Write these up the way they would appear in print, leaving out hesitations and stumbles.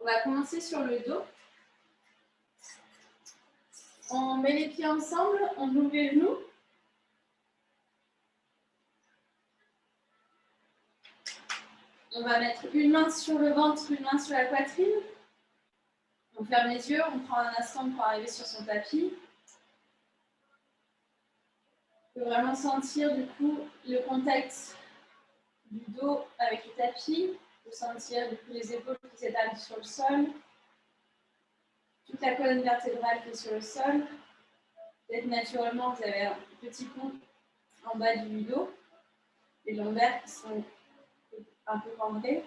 On va commencer sur le dos. On met les pieds ensemble, on ouvre les genoux. On va mettre une main sur le ventre, une main sur la poitrine. On ferme les yeux, on prend un instant pour arriver sur son tapis. On peut vraiment sentir du coup le contact du dos avec le tapis. On peut sentir du coup les épaules qui s'étalent sur le sol. Toute la colonne vertébrale qui est sur le sol. Peut-être naturellement, vous avez un petit pont en bas du dos. Les lombaires qui sont un peu cambrés.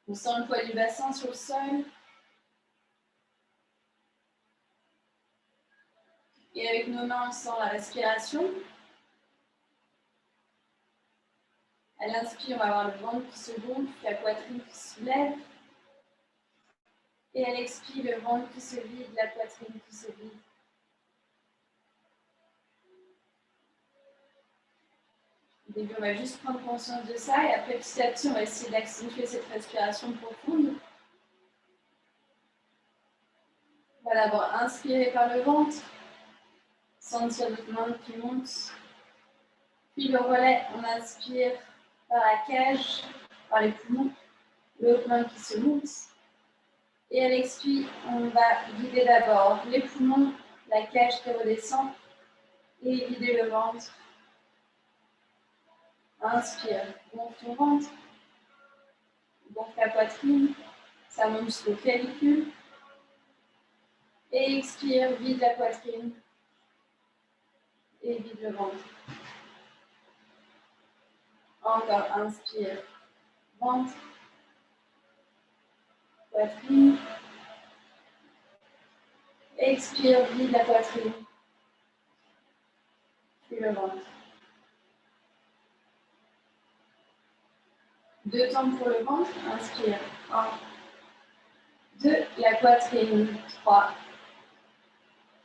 On sent le poids du bassin sur le sol. Et avec nos mains, on sent la respiration. À l'inspire, on va avoir le ventre qui se gonfle, la poitrine qui se soulève. Et à l'expire, le ventre qui se vide, la poitrine qui se vide. Au début, on va juste prendre conscience de ça. Et après, petit à petit, on va essayer d'accentuer cette respiration profonde. On va d'abord inspirer par le ventre. Sentir notre main qui monte. Puis le relais, on inspire par la cage, par les poumons. L'autre main qui se monte. Et à l'expire, on va vider d'abord les poumons, la cage qui redescend. Et vider le ventre. Inspire, gonfle ton ventre. Gonfle la poitrine. Ça monte jusqu'au clavicule. Et expire, vide la poitrine. Et vide le ventre. Encore, inspire, ventre, poitrine. Expire, vide la poitrine. Puis le ventre. 2 temps pour le ventre. Inspire. 1, 2, la poitrine. 3,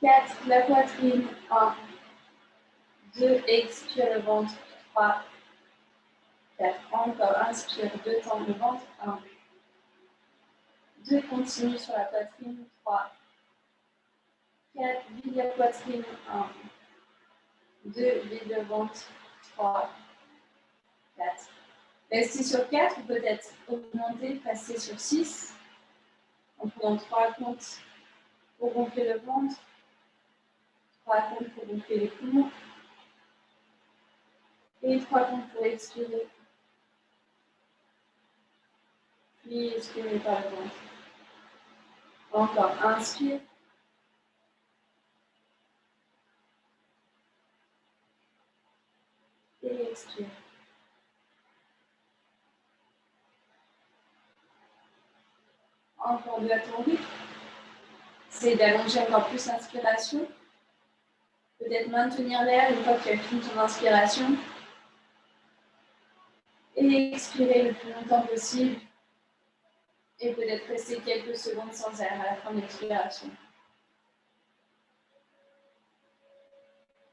4, la poitrine. 1, 2, expire le ventre. 3, 4. Encore, inspire. 2 temps le ventre. 1, 2, continue sur la poitrine. 3, 4, vide la poitrine. 1, 2, vide le ventre. 3, 4. Restez sur 4 ou peut-être augmenter, passer sur 6. En prenant 3 comptes pour gonfler le ventre, 3 comptes pour gonfler les poumons et 3 comptes pour expirer. Puis expirer par le ventre. Encore, inspire. Et expire. Encore 2 à ton rythme. C'est d'allonger encore plus l'inspiration. Peut-être maintenir l'air une fois que tu as fini ton inspiration. Et expirer le plus longtemps possible. Et peut-être rester quelques secondes sans air à la fin de l'expiration.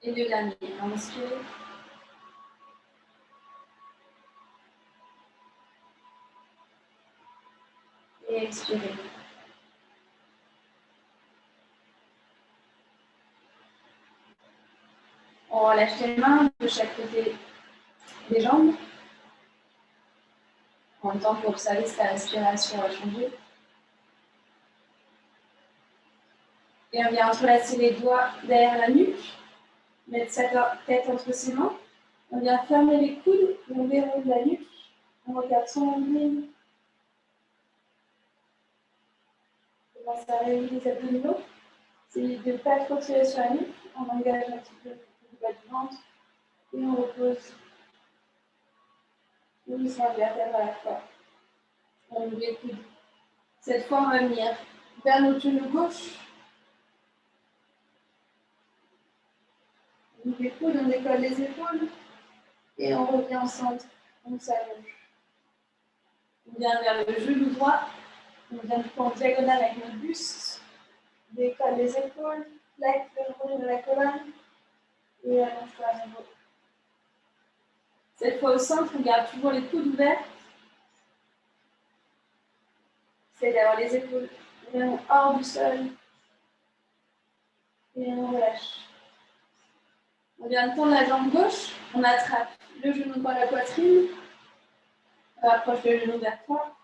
Et le dernier, inspire. Et expirer. On relâche les mains de chaque côté des jambes. En même temps pour observer si la respiration va changer. Et on vient entrelacer les doigts derrière la nuque. Mettre sa tête entre ses mains. On vient fermer les coudes. On verrouille la nuque. On regarde son nombril. On commence à réunir les abdominaux. C'est de ne pas trop tirer sur la nuque. On engage un petit peu le bas du ventre. Et on repose. Une vertèbre à la fois. On ouvre les coudes. Cette fois, on va venir vers notre genou gauche. On ouvre les coudes, on décolle les épaules. Et on revient au centre. On s'allonge. On vient vers le genou droit. On vient du coup en diagonale avec notre buste. Décolle les épaules. Plaque le genou de la colonne. Et allonge-toi à nouveau. Cette fois au centre, on garde toujours les coudes ouverts. c'est d'avoir les épaules vraiment hors du sol. Et on relâche. On vient de tendre la jambe gauche, on attrape le genou par la poitrine, on rapproche le genou vers toi.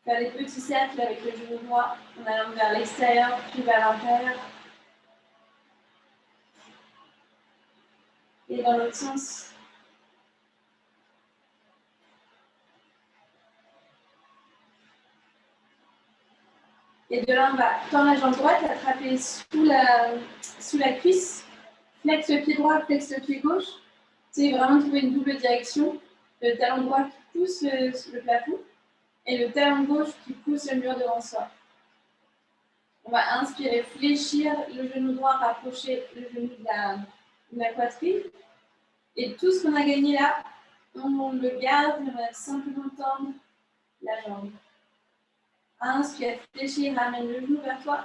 Faire des petits cercles avec le genou droit, en allant vers l'extérieur, puis vers l'intérieur. Et dans l'autre sens. Et de là, on va tendre la jambe droite, attraper sous la cuisse, flex le pied droit, flex le pied gauche. C'est vraiment trouver une double direction. Le talon droit qui pousse le plafond et le talon gauche qui pousse le mur devant soi. On va inspirer, fléchir le genou droit, rapprocher le genou de la poitrine. Et tout ce qu'on a gagné là, on le garde, on va simplement tendre la jambe. Inspire, fléchis, ramène le genou vers toi.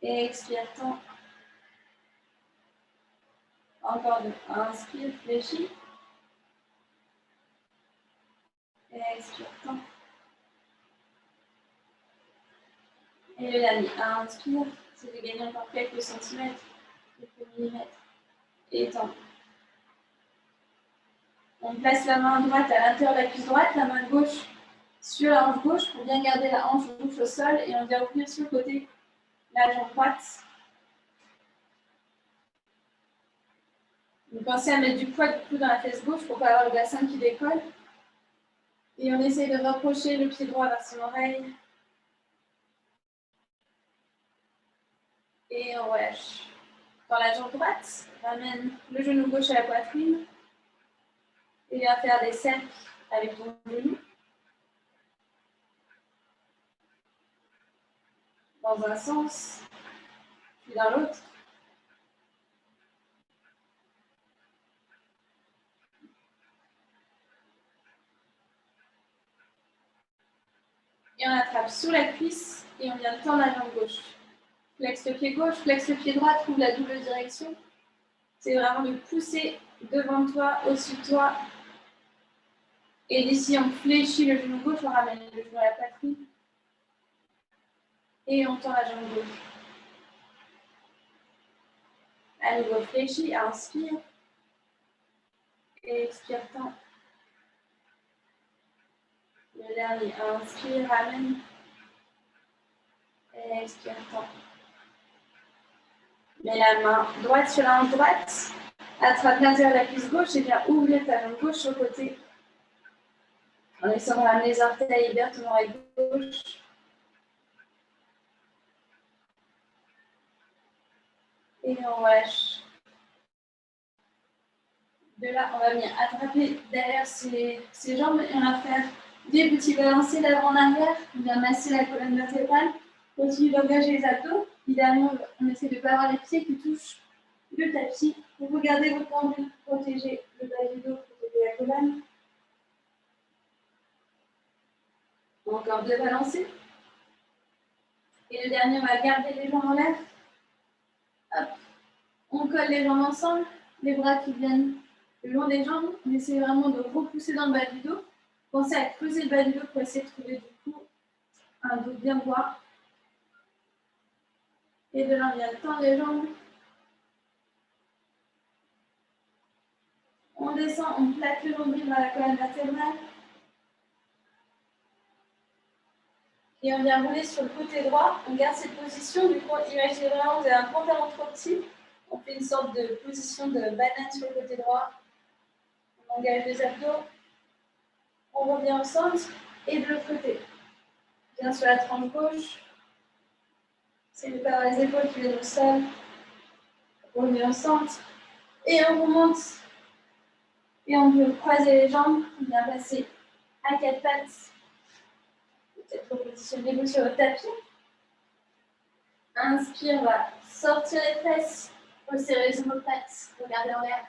Et expire, tends. Encore deux. Inspire, fléchis. Et expire, tends. Et le dernier. Inspire, c'est de gagner encore quelques centimètres, quelques millimètres. Et tends. On place la main droite à l'intérieur de la cuisse droite, la main gauche sur la hanche gauche pour bien garder la hanche gauche au sol et on vient ouvrir sur le côté la jambe droite. Donc pensez à mettre du poids du coup dans la fesse gauche pour ne pas avoir le bassin qui décolle. Et on essaie de rapprocher le pied droit vers son oreille. Et on relâche. Dans la jambe droite, on ramène le genou gauche à la poitrine. Et viens faire des cercles avec ton genou. Dans un sens, puis dans l'autre. Et on attrape sous la cuisse et on vient tendre la jambe gauche. Flex le pied gauche, flex le pied droit, trouve la double direction. C'est vraiment de pousser devant toi, au-dessus de toi. Et d'ici, on fléchit le genou gauche, on ramène le genou à la poitrine. Et on tend la jambe gauche. À nouveau fléchi, inspire. Et expire, tend. Le dernier, inspire, ramène. Et expire, tend. Mets la main droite sur la hanche droite. Attrape l'intérieur de la cuisse gauche et viens ouvrir ta jambe gauche sur le côté. En essayant de ramener les orteils vers ton oreille gauche. Et on relâche. De là, on va venir attraper derrière ses jambes et on va faire des petits balancés d'avant en arrière. On vient masser la colonne vertébrale. Continue d'engager les abdos. Idéalement, on essaie de ne pas avoir les pieds qui touchent le tapis. Vous regardez votre pendule, protégez le bas du dos, protégez la colonne. Encore deux balancés. Et le dernier, on va garder les jambes en l'air. Hop. On colle les jambes ensemble, les bras qui viennent le long des jambes. On essaie vraiment de repousser dans le bas du dos. Pensez à creuser le bas du dos pour essayer de trouver du coup un dos bien droit. Et de là, on vient tendre les jambes. On descend, on plaque le nombril dans la colonne vertébrale. Et on vient rouler sur le côté droit. On garde cette position. Du coup, imaginez vraiment que vous avez un pantalon trop petit. On fait une sorte de position de banane sur le côté droit. On engage les abdos. On revient au centre. Et de l'autre côté. Bien sur la tranche gauche. C'est de pas avoir les épaules qui viennent au sol. On revient au centre. Et on remonte. Et on peut croiser les jambes. On vient passer à quatre pattes. Peut-être repositionnez-vous sur le tapis. Inspire, on va sortir les fesses, resserrer les omoplates, regardez en l'air.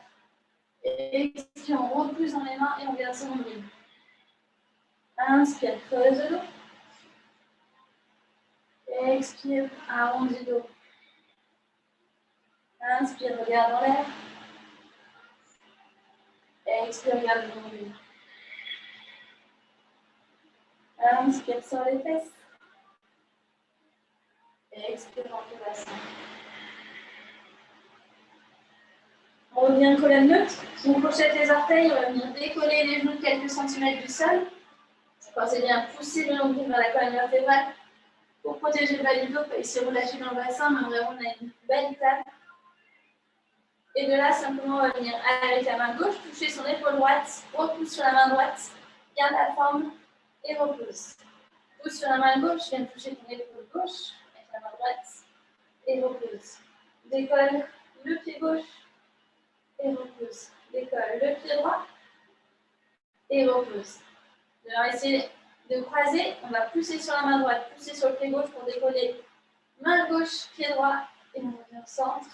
Et expire, on repousse dans les mains et on garde son nombril. Inspire, creuse le dos. Expire, arrondis le dos. Inspire, regarde en l'air. Expire, regarde le nombril. Alors, inspire sur les fesses. Et expire dans le bassin. On revient colonne neutre. On crochette les orteils. On va venir décoller les genoux de quelques centimètres du sol. Pensez bien pousser le nombril vers la colonne vertébrale pour protéger le bas du dos, pas ici relâcher dans le bassin, mais vraiment on a une belle table. Et de là, simplement, on va venir avec la main gauche, toucher son épaule droite, repousse sur la main droite, garde la forme et repousse. Pousse sur la main gauche, viens toucher ton épaule gauche avec la main droite et repousse. Décolle le pied gauche et repousse. Décolle le pied droit et repousse. Alors, essayez de croiser, on va pousser sur la main droite, pousser sur le pied gauche pour décoller. Main gauche, pied droit, et on revient au centre.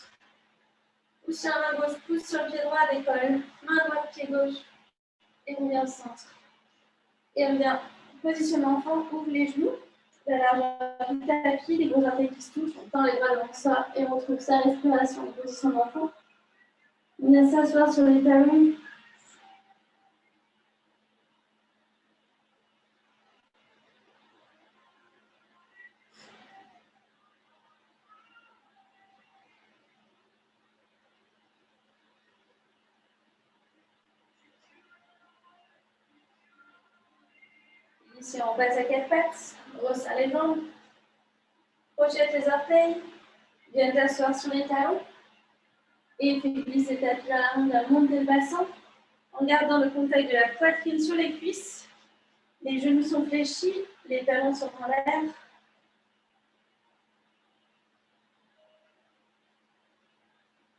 Pousse sur la main gauche, pousse sur le pied droit, décolle. Main droite, pied gauche, et on revient au centre. Et on vient positionnement enfant, ouvre les genoux, la largeur du tapis, les gros orteils qui se touchent, on tend les bras devant soi et on retrouve sa respiration en position d'enfant. On vient s'asseoir sur les talons. Ici, on passe à quatre pattes, on resserre les jambes, crochette les orteils, viens t'asseoir sur les talons et fais glisser ta pied à la rondelle, monter le bassin en gardant le contact de la poitrine sur les cuisses. Les genoux sont fléchis, les talons sont en l'air.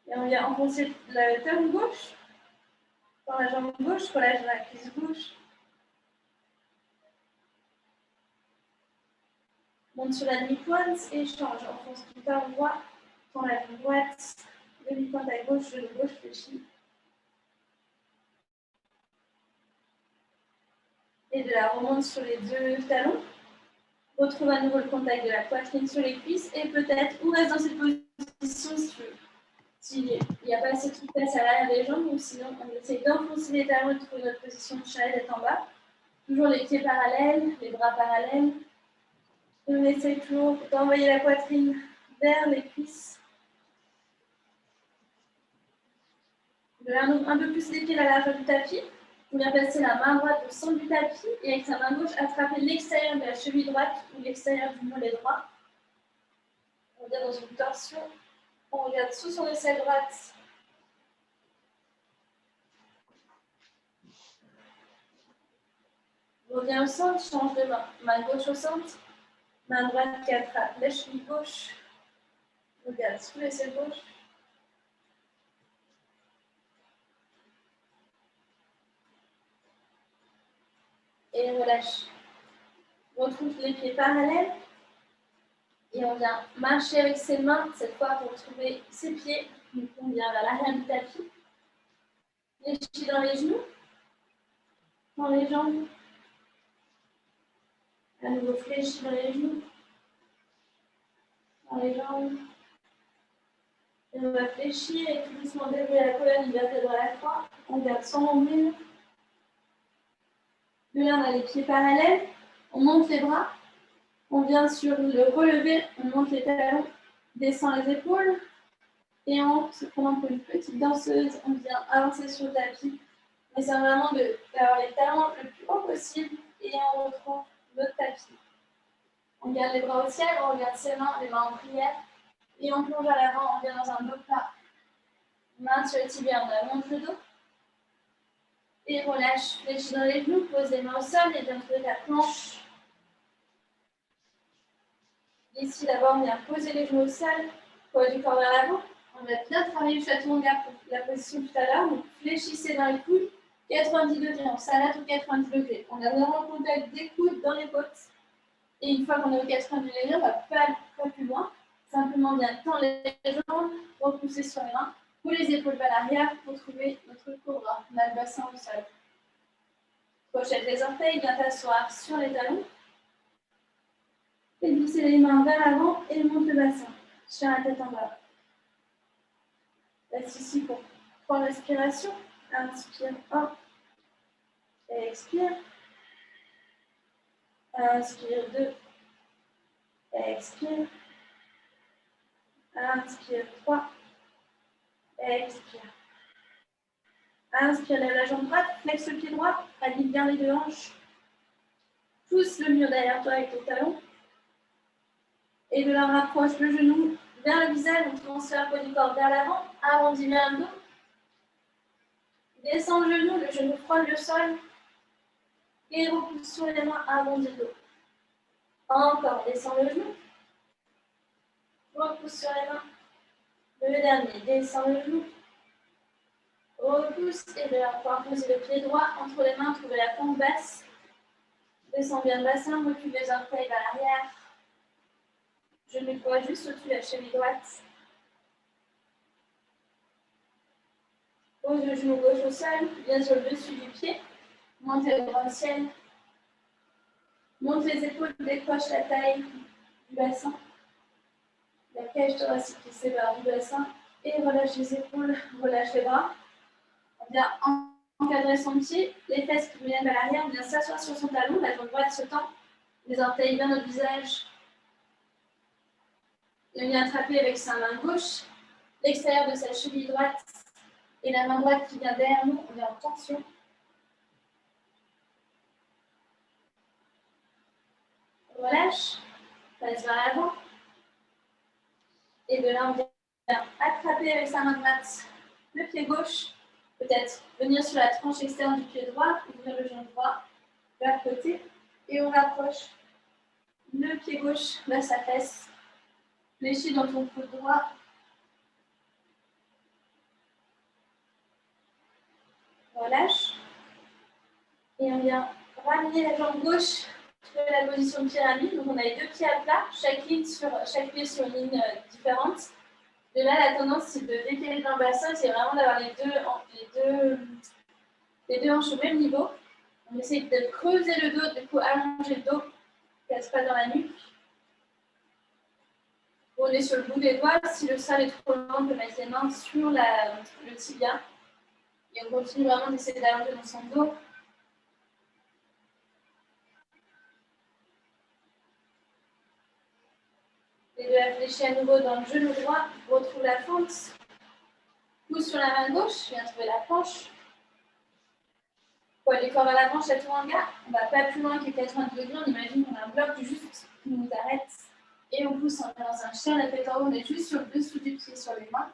Et on vient enfoncer le talon gauche dans la jambe gauche, relâche la cuisse gauche. Monte sur la demi-pointe et change. Enfonce ton talon droit, tends la jambe droite, demi-pointe à gauche, genou gauche fléchi. Et de là, remonte sur les deux talons. Retrouve à nouveau le contact de la poitrine sur les cuisses et peut-être, ou reste dans cette position si tu veux. S'il n'y a pas assez de souplesse à l'arrière des jambes, ou sinon on essaie d'enfoncer les talons et de trouver notre position de chat et d'être en bas. Toujours les pieds parallèles, les bras parallèles. On essaie toujours d'envoyer la poitrine vers les cuisses. De là, un peu plus les pieds à la largeur du tapis. On vient passer la main droite au centre du tapis et avec sa main gauche attraper l'extérieur de la cheville droite ou l'extérieur du mollet droit. On vient dans une torsion. On regarde sous son aisselle droite. On revient au centre, change de main. Main gauche au centre. Main droite qui attrape la cheville gauche. On regarde sous l'aisselle gauche. Et on relâche. On retrouve les pieds parallèles. Et on vient marcher avec ses mains, cette fois pour trouver ses pieds. Donc on vient vers l'arrière du tapis. Fléchis dans les genoux. Dans les jambes. À nouveau fléchis dans les genoux. Dans les jambes. Et on va fléchir et tout doucement dérouler la colonne vertébrale à la fois. On garde son nombril. De là, on a les pieds parallèles. On monte les bras. On vient sur le relevé. On monte les talons. Descend les épaules. Et en se prenant pour une petite danseuse, on vient avancer sur le tapis. Mais c'est vraiment d'avoir les talons le plus haut possible. Et on retrouve notre tapis. On garde les bras au ciel. On regarde ses mains, les mains en prière. Et on plonge à l'avant. On vient dans un dos plat. Main sur le tibia, on allonge le dos. Et relâche, fléchis dans les genoux, pose les mains au sol et viens trouver ta planche. Ici, d'abord, on vient poser les genoux au sol, poids du corps vers l'avant. On va bien travailler le chaton en garde pour la position tout à l'heure. Donc, fléchissez dans les coudes, 90 degrés, on s'arrête aux 90 degrés. On a vraiment le contact des coudes dans les côtes. Et une fois qu'on est aux 90 degrés, on ne va pas plus loin. Simplement bien tendre les jambes, repousser sur les mains. Ou les épaules vers l'arrière pour trouver notre cobra. On a le bassin au sol. Crochette les orteils, viens t'asseoir sur les talons. Et glisser les mains vers l'avant et monte le bassin. Tiens la tête en bas. Reste ici pour 3 respirations. Inspire 1. Et expire. Inspire 2. Expire. Inspire 3. Expire. Inspire, lève la jambe droite, flexe le pied droit, aligne bien les deux hanches. Pousse le mur derrière toi avec ton talon. Et de là, on rapproche le genou vers le visage, on transfère le poids du corps vers l'avant, arrondit bien le dos. Descend le genou frôle le sol. Et repousse sur les mains, arrondis le dos. Encore, descend le genou. Repousse sur les mains. Le dernier, descend le genou. Repousse et de là, on va poser le pied droit entre les mains, trouver la pompe basse. Descends bien le bassin, recule les orteils vers l'arrière. Genou droit juste au-dessus de la cheville droite. Pose le genou gauche au sol, bien sur le dessus du pied. Monte les bras au ciel. Monte les épaules, décroche la taille du bassin. La cage thoracique qui sépare du bassin. Et relâche les épaules, relâche les bras. On vient encadrer son pied, les fesses qui viennent vers l'arrière. On vient s'asseoir sur son talon, la jambe droite se tend. Les orteils bien au visage. Et on vient attraper avec sa main gauche l'extérieur de sa cheville droite et la main droite qui vient derrière nous, on vient en tension. On relâche, passe vers l'avant. Et de là, on vient attraper avec sa main droite le pied gauche. Peut-être venir sur la tranche externe du pied droit, ouvrir le genou droit vers le côté. Et on rapproche le pied gauche vers sa fesse. Fléchis dans ton coude droit. Relâche. Et on vient ramener la jambe gauche sur la position de pyramide. Donc on a les deux pieds à plat, chaque pied sur une ligne différente. De là, la tendance, c'est de décaler dans le bassin, c'est vraiment d'avoir les deux hanches au même niveau. On essaie de creuser le dos, du coup allonger le dos, ne casse pas dans la nuque. On est sur le bout des doigts. Si le sol est trop loin, on peut mettre les mains sur le tibia. Et on continue vraiment d'essayer d'allonger dans son dos. Et de la fléchir à nouveau dans le genou droit. Retrouve la fente. Pousse sur la main gauche. Viens trouver la planche. Poids du corps à l'avant, chaturanga. On ne va pas plus loin que 90 degrés. On imagine qu'on a un bloc juste qui nous arrête. Et on pousse en dans un chien. La tête en haut, on est juste sur le dessous du pied, sur les mains.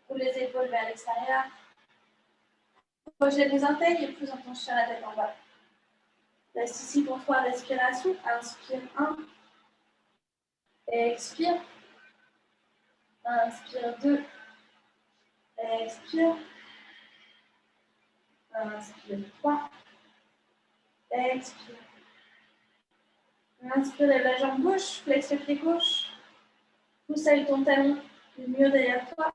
Ouvre les épaules vers l'extérieur. Projette les orteils et pousse en ton chien, la tête en bas. Reste ici pour 3 respirations. Inspire 1. Expire. Inspire 2. Expire. Inspire 3. Expire. Inspire, lève la jambe gauche, flexe le pied gauche. Pousse avec ton talon le mur derrière toi.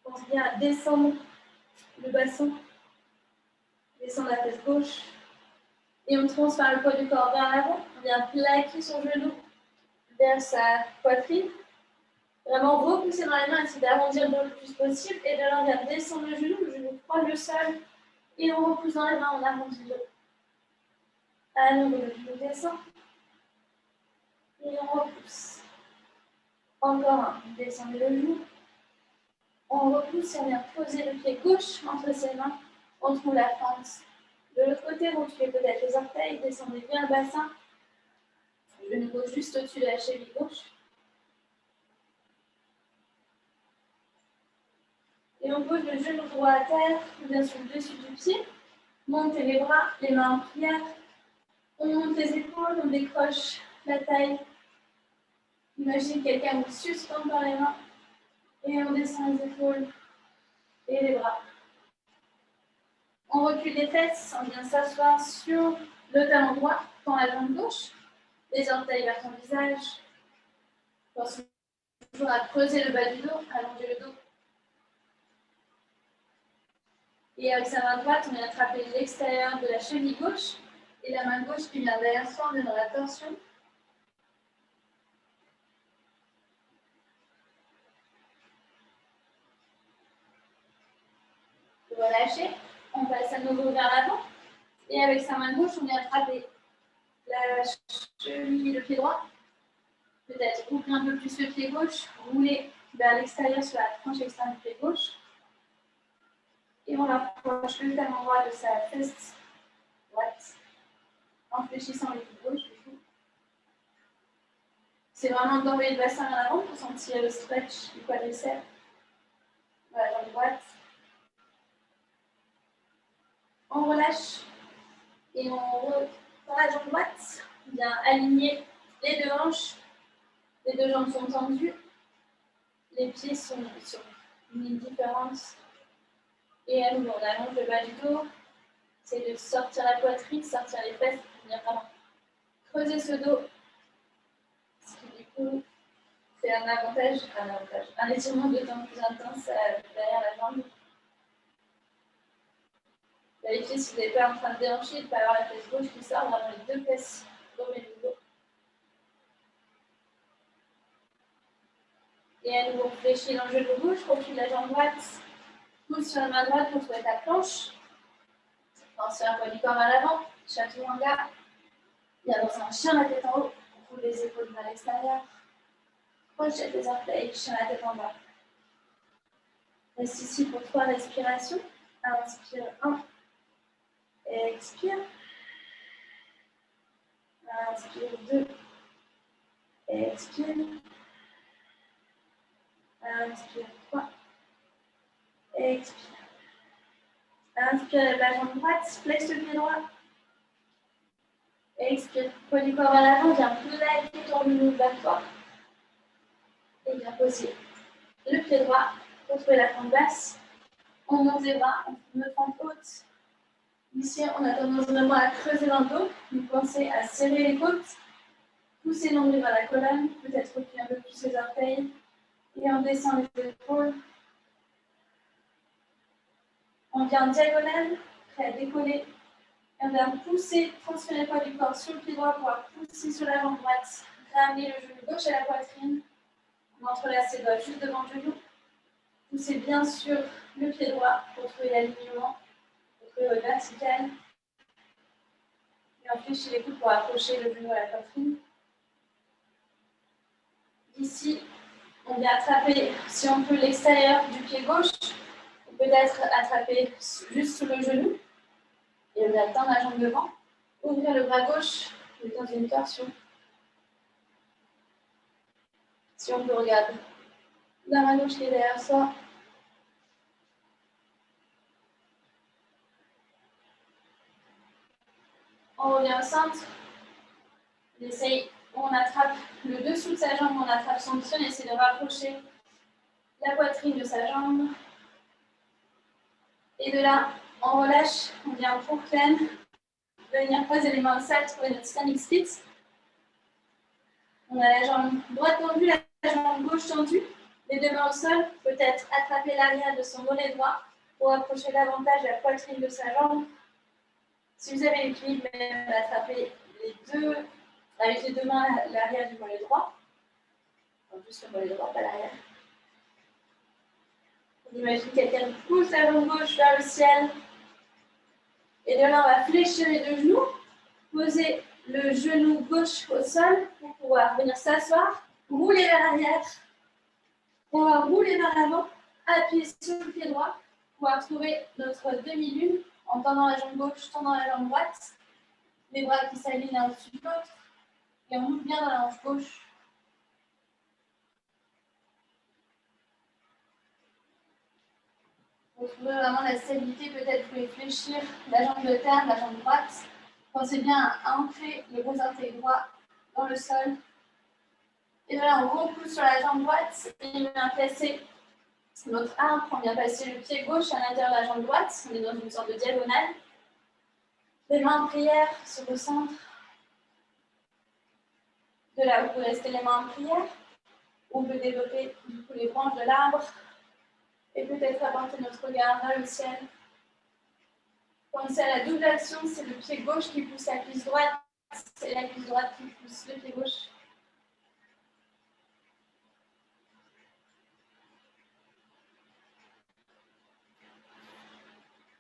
Pense bien à descendre le bassin. Descendre la tête gauche. Et on transfère le poids du corps vers l'avant. On vient plaquer son genou vers sa poitrine. Vraiment repousser dans les mains, essayer d'arrondir le dos le plus possible. Et de là, on vient descendre le genou frôle le sol. Et on repousse dans les mains, on arrondit le dos. À nouveau, le genou descend. Et on repousse. Encore un, descendez le genou. On repousse et on vient poser le pied gauche entre ses mains. On trouve la fente. De l'autre côté, reculez peut-être les orteils, descendez bien le bassin. Le genou gauche juste au-dessus de la cheville gauche. Et on pose le genou droit à terre, bien sur le dessus du pied. Montez les bras, les mains en prière. On monte les épaules, on décroche la taille. Imaginez quelqu'un vous suspend par les mains. Et on descend les épaules et les bras. On recule les fesses, on vient s'asseoir sur le talon droit, tend la jambe gauche, les orteils vers ton visage. Pense toujours à creuser le bas du dos, allonger le dos. Et avec sa main droite, on vient attraper l'extérieur de la cheville gauche et la main gauche qui vient derrière soi, on vient dans la torsion. Relâcher, on passe à nouveau vers l'avant. Et avec sa main gauche, on vient attraper la cheville et le pied droit. Peut-être ouvrir un peu plus le pied gauche, rouler vers l'extérieur sur la tranche externe du pied gauche. Et on approche le talon droit de sa fesse droite en fléchissant le pied gauche. C'est vraiment d'envoyer le bassin en avant pour sentir le stretch du quadriceps. La jambe droite. On relâche et on reprend la jambe droite. On vient aligner les deux hanches. Les deux jambes sont tendues. Les pieds sont sur une ligne différente. Et à nouveau, on allonge le bas du dos. C'est de sortir la poitrine, sortir les fesses pour venir vraiment creuser ce dos. Ce qui du coup fait un étirement d'autant plus intense derrière la jambe. Vérifiez si vous n'êtes pas en train de déhancher, de ne pas avoir la fesse gauche qui sort, vraiment les deux fesses au même niveau. Et à nouveau, on fléchit dans le genou gauche, recule la jambe droite, pousse sur la main droite pour trouver ta planche. Pensez un poids du corps à l'avant, chaturanga. Et avance un chien la tête en haut, on roule les épaules vers l'extérieur. Crochet des orteils, chien la tête en bas. Reste ici pour 3 respirations. Inspire 1. Expire. Inspire 2. Expire. Inspire 3. Expire. Inspire, lève la jambe droite, flexe le pied droit. Expire, poids du corps à l'avant, viens plaquer ton genou vers toi. Et bien poser le pied droit, retrouver la fente basse. On monte les bras, on fait une fente haute. Ici, on a tendance vraiment à creuser dans le dos. Vous pensez à serrer les côtes, pousser l'ombril vers la colonne, peut-être reculer un peu plus les orteils. Et on descend les épaules. On vient en diagonale, prêt à décoller. Et on vient pousser, transférer le poids du corps sur le pied droit pour pousser sur la jambe droite. Ramener le genou gauche à la poitrine. On entrelace les doigts juste devant le genou. Poussez bien sur le pied droit pour trouver l'alignement, pour trouver votre verticale. Et on fléchit les coudes pour accrocher le genou à la poitrine. Ici, on vient attraper, si on peut, l'extérieur du pied gauche. On peut peut-être attraper juste sous le genou. Et on vient tendre la jambe devant. Ouvrir le bras gauche dans une torsion. Si on peut regarder la main gauche qui est derrière soi. On revient au centre. On essaye, on attrape le dessous de sa jambe, on attrape son pied, on essaie de rapprocher la poitrine de sa jambe. Et de là, on relâche, on vient pour pleine. Venir poser les mains au sol, trouver notre standing split. On a la jambe droite tendue, la jambe gauche tendue. Les deux mains au sol, peut-être attraper l'arrière de son mollet droit pour approcher davantage la poitrine de sa jambe. Si vous avez l'équilibre, même attraper avec les deux mains l'arrière du mollet droit. Enfin, juste le mollet droit, pas l'arrière. On imagine quelqu'un qui pousse la jambe gauche vers le ciel. Et de là, on va fléchir les deux genoux, poser le genou gauche au sol pour pouvoir venir s'asseoir, rouler vers l'arrière. On va rouler vers l'avant, appuyer sur le pied droit, pouvoir trouver notre demi-lune en tendant la jambe gauche, tendant la jambe droite. Les bras qui s'alignent l'un au-dessus de l'autre. Et on monte bien dans la hanche gauche. Retrouvez vraiment la stabilité, peut-être vous pouvez fléchir la jambe de terre, la jambe droite. Pensez bien à ancrer le gros orteil droit dans le sol. Et là, on repousse sur la jambe droite et on vient placer notre arbre. On vient passer le pied gauche à l'intérieur de la jambe droite. On est dans une sorte de diagonale. Les mains en prière sur le centre. De là, vous pouvez rester les mains en prière. On peut développer du coup les branches de l'arbre. Et peut-être apporter notre regard vers le ciel. Pensez à la double action, c'est le pied gauche qui pousse la cuisse droite, et la cuisse droite qui pousse le pied gauche.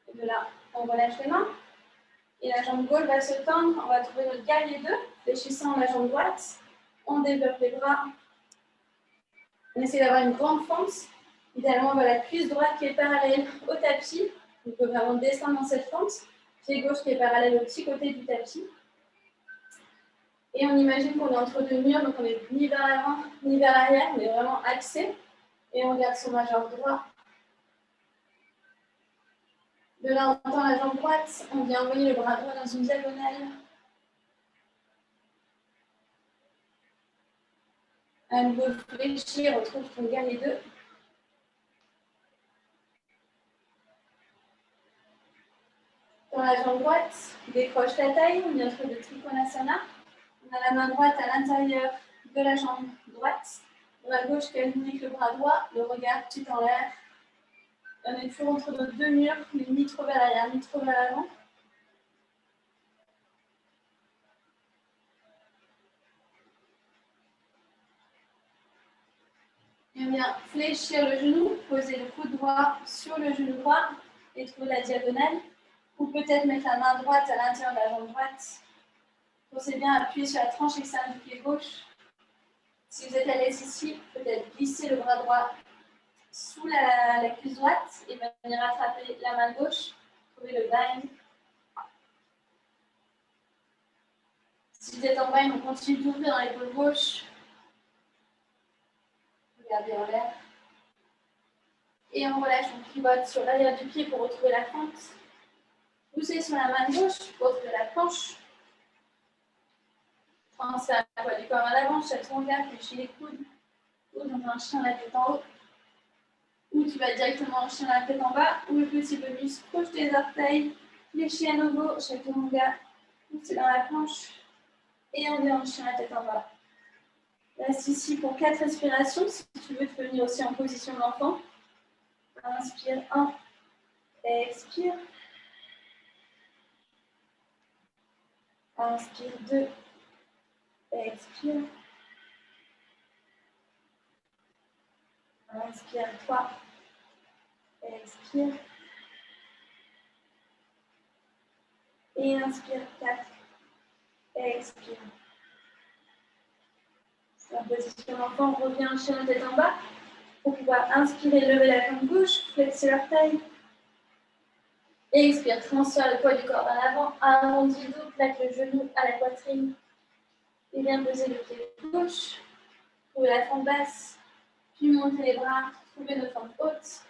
Et de là, on relâche les mains. Et la jambe gauche va se tendre. On va trouver notre guerrier 2, fléchissant la jambe droite. On développe les bras. On essaie d'avoir une grande fente. Idéalement, on va la cuisse droite qui est parallèle au tapis. On peut vraiment descendre dans cette fente. Pied gauche qui est parallèle au petit côté du tapis. Et on imagine qu'on est entre deux murs, donc on n'est ni vers l'avant ni vers l'arrière, on est vraiment axé. Et on garde son majeur droit. De là, on tend la jambe droite, on vient envoyer le bras droit dans une diagonale. À nouveau fléchir, retrouve ton guerrier 2. Dans la jambe droite, décroche la taille, on vient trouver le Trikonasana. On a la main droite à l'intérieur de la jambe droite, bras gauche qui aligne avec le bras droit, le regard tout en l'air. On est toujours entre nos deux murs, mais ni trop vers l'arrière, ni trop vers l'avant. Et on vient fléchir le genou, poser le coude droit sur le genou droit et trouver la diagonale. Ou peut-être mettre la main droite à l'intérieur de la jambe droite. Pensez bien à appuyer sur la tranche externe du pied gauche. Si vous êtes à l'aise ici, peut-être glisser le bras droit sous la cuisse droite et venir attraper la main gauche. Trouvez le bind. Si vous êtes en bind, on continue d'ouvrir dans l'épaule gauche. Regardez en l'air. Et on relâche, on pivote sur l'arrière du pied pour retrouver la fente. Poussez sur la main gauche pour retrouver la planche. Transfert la poids du corps à l'avant, chaque longueur, fléchis les coudes. Ou dans un chien la tête en haut. Ou tu vas directement en chien la tête en bas. Ou le petit bonus, couche tes orteils. Fléchis à nouveau, chaque longueur. Poussez dans la planche. Et on vient en chien la tête en bas. Reste ici pour 4 respirations. Si tu veux, tu peux venir aussi en position d'enfant. Inspire 1. Expire. Inspire 2. Expire. Inspire 3. Expire. Et inspire 4. Expire. En position d'enfant, on revient en chien tête en bas. Pour pouvoir inspirer, lever la jambe gauche, flexer l'orteil. Expire, transfère le poids du corps vers l'avant, arrondis le dos, plaque le genou à la poitrine. Et bien poser le pied gauche. Trouvez la fente basse, puis montez les bras, trouvez notre fente haute.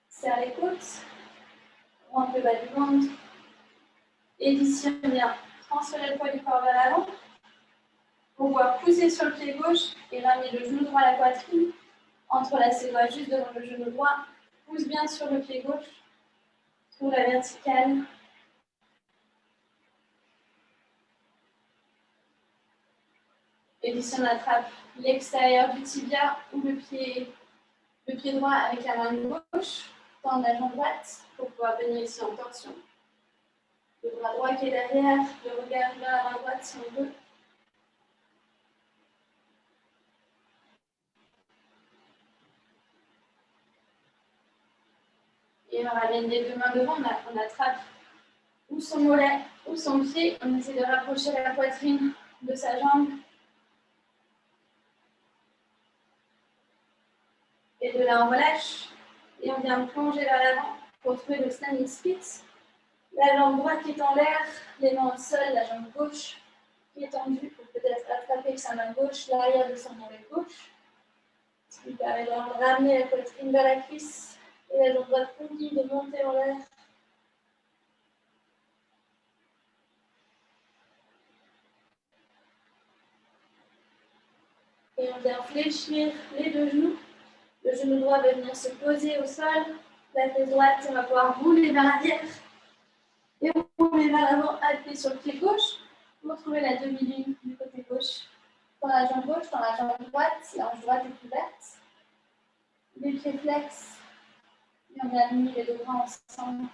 Serre les côtes, rentre le bas du ventre. Et d'ici, on vient transférer le poids du corps vers l'avant. On va pousser sur le pied gauche et ramener le genou droit à la poitrine. Entrelacez les doigts juste devant le genou droit. Pousse bien sur le pied gauche. Trouve la verticale. Et ici, on attrape l'extérieur du tibia ou le pied droit avec la main gauche. Tendre la jambe droite pour pouvoir venir ici en torsion. Le bras droit qui est derrière, le regard vers la main droite si on veut. Et on ramène les deux mains devant, on attrape ou son mollet ou son pied. On essaie de rapprocher la poitrine de sa jambe. Et de là, on relâche. Et on vient plonger vers l'avant pour trouver le standing split. La jambe droite qui est en l'air, les mains au sol, la jambe gauche qui est tendue pour peut-être attraper avec sa main gauche l'arrière de son mollet gauche. Ce qui permet de ramener la poitrine vers la cuisse. Et la jambe droite continue de monter en l'air. Et on vient fléchir les deux genoux. Le genou droit va venir se poser au sol. La tête droite, on va pouvoir rouler vers l'arrière. Et on rouler vers l'avant, appuyer sur le pied gauche. Pour trouver la demi-lune du côté gauche. Dans la jambe gauche, dans la jambe droite, la hanche droite est couverte. Les pieds flex. Et on vient aligner les deux bras ensemble.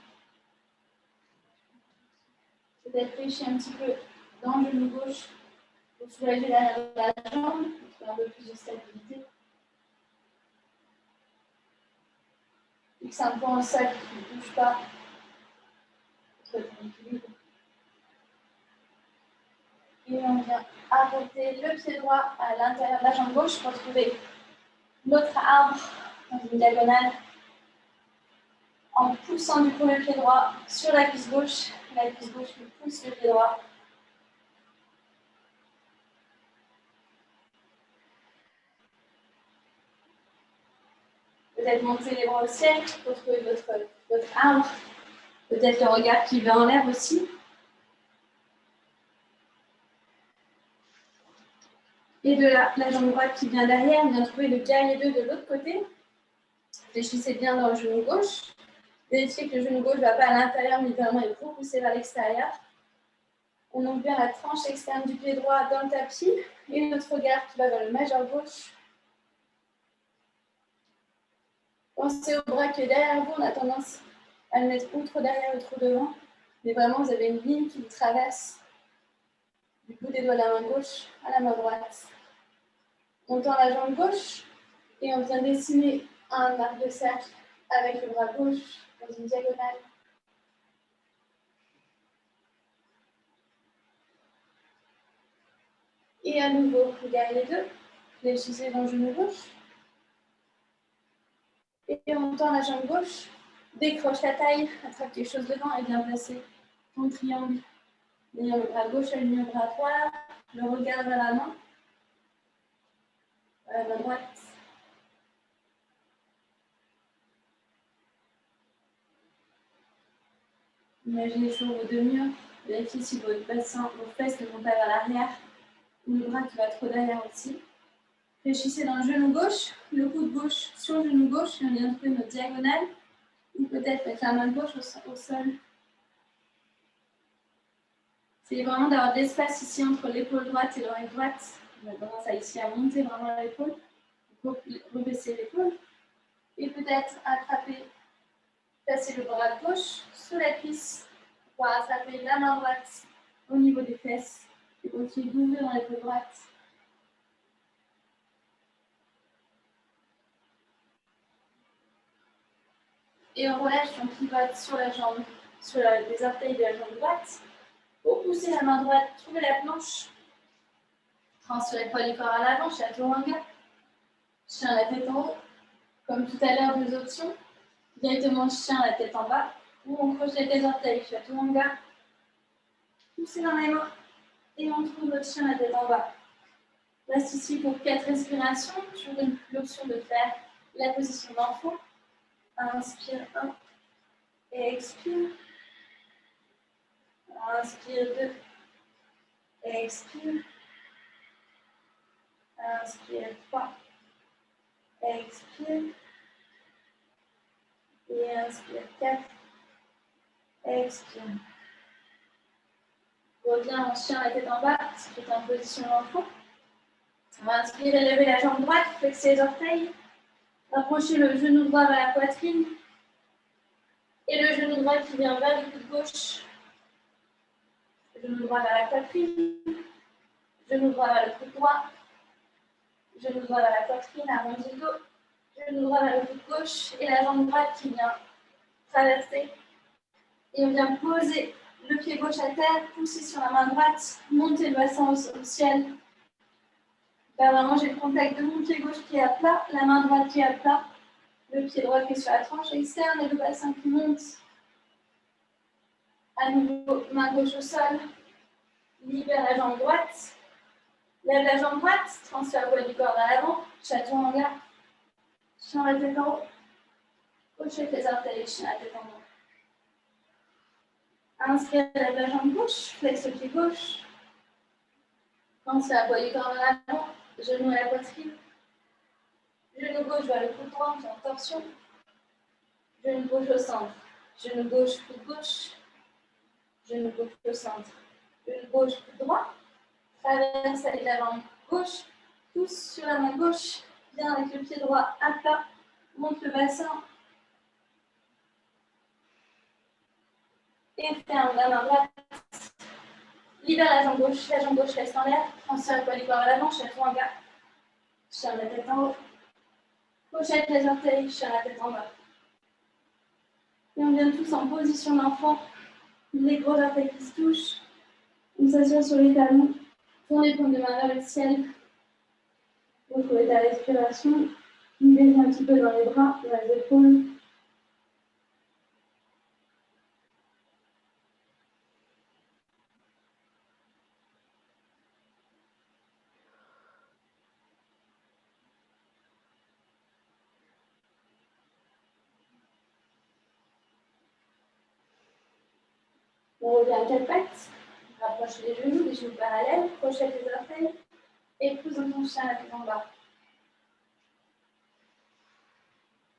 Peut-être fléchir un petit peu dans le genou gauche pour soulager l'arrière de la jambe, pour trouver un peu plus de stabilité. Fixe un point au sol qui ne bouge pas. Et on vient arrêter le pied droit à l'intérieur de la jambe gauche pour trouver l'autre arbre dans une diagonale en poussant du coup le pied droit sur la cuisse gauche. La cuisse gauche pousse le pied droit. Peut-être monter les bras au ciel pour trouver votre arbre. Peut-être le regard qui va en l'air aussi. Et de là, la jambe droite qui vient derrière, vient trouver le guerrier 2 de l'autre côté. Réfléchissez bien dans le genou gauche. Vérifiez que le genou gauche ne va pas à l'intérieur, mais vraiment il faut pousser vers l'extérieur. On ouvre bien la tranche externe du pied droit dans le tapis. Et notre regard qui va vers le majeur gauche. Pensez au bras qui est derrière vous. On a tendance à le mettre ou trop derrière ou trop devant. Mais vraiment, vous avez une ligne qui vous traverse du bout des doigts de la main gauche à la main droite. On tend la jambe gauche et on vient dessiner un arc de cercle avec le bras gauche dans une diagonale. Et à nouveau, regardez les deux. Fléchissez dans le genou gauche. Et on tend la jambe gauche. Décroche la taille, attrape quelque chose devant et bien placer ton triangle. Ayant le bras gauche aligné au bras droit, le regard vers la main. La main droite. Imaginez sur vos deux murs. Vérifiez si votre bassin, vos fesses ne vont pas vers l'arrière. Ou le bras qui va trop derrière aussi. Fléchissez dans le genou gauche, le coude gauche sur le genou gauche et on vient trouver notre diagonale. Ou peut-être mettre la main gauche au sol. C'est vraiment d'avoir de l'espace ici entre l'épaule droite et l'oreille droite. On a tendance ici à monter vraiment l'épaule. Il faut rebaisser l'épaule. Et peut-être attraper, passer le bras gauche sous la cuisse pour attraper la main droite au niveau des fesses. Et continuer d'ouvrir dans l'épaule droite. Et on relâche, on pivote sur la jambe, sur les orteils de la jambe droite. Pour pousser la main droite, trouver la planche. Transférez le poids du corps à l'avant, chaturanga. Chien la tête en haut. Comme tout à l'heure, deux options. Directement chien la tête en bas. Ou on crochet les orteils, chaturanga. Poussez dans les mains. Et on trouve notre chien la tête en bas. Reste ici pour 4 respirations. Je vous donne l'option de faire la position d'enfant. Inspire 1 et expire. Inspire 2 et expire. Inspire 3 et expire. Et inspire 4 et expire. Reviens en chien la tête en bas, c'est en position d'enfant. On va inspirer, lever la jambe droite, flexer les orteils. Rapprochez le genou droit vers la poitrine. Et le genou droit qui vient vers le coude gauche. Genou droit vers la poitrine. Genou droit vers le coude droit. Genou droit vers la poitrine, arrondi le dos. Genou droit vers le coude gauche. Et la jambe droite qui vient traverser. Et on vient poser le pied gauche à terre, pousser sur la main droite, monter le bassin au ciel. Vraiment, j'ai le contact de mon pied gauche qui est à plat, la main droite qui est à plat, le pied droit qui est sur la tranche externe et le bassin qui monte. À nouveau, main gauche au sol. Libère la jambe droite. Lève la jambe droite, transfère le poids du corps vers l'avant, chaturanga. Chien la tête en haut. Crochet les orteils, chien la tête en haut. Inspire, lève la jambe gauche, flexe le pied gauche. Transfère le poids du corps vers l'avant, genou à la poitrine. Genou gauche vers le coude droit, en torsion. Genou gauche au centre. Genou gauche, coude gauche. Genou gauche au centre. Genou gauche, coude droit. Traverse avec la jambe gauche. Pousse sur la main gauche. Viens avec le pied droit à plat. Monte le bassin. Et ferme la main droite. Libère la jambe gauche reste en l'air. Transfère le poids du corps à l'avant, chaturanga. Chien la tête en haut. Pochette les orteils, chien la tête en bas. Et on vient tous en position d'enfant. Les gros orteils qui se touchent. On s'assure sur les talons. Tourne les paumes de main vers le ciel. Retrouvez ta respiration. Baisse un petit peu dans les bras, dans les épaules. On revient à quatre pattes. Rapproche les genoux parallèles, crochet les orteils et pousse dans ton chat la tête en bas.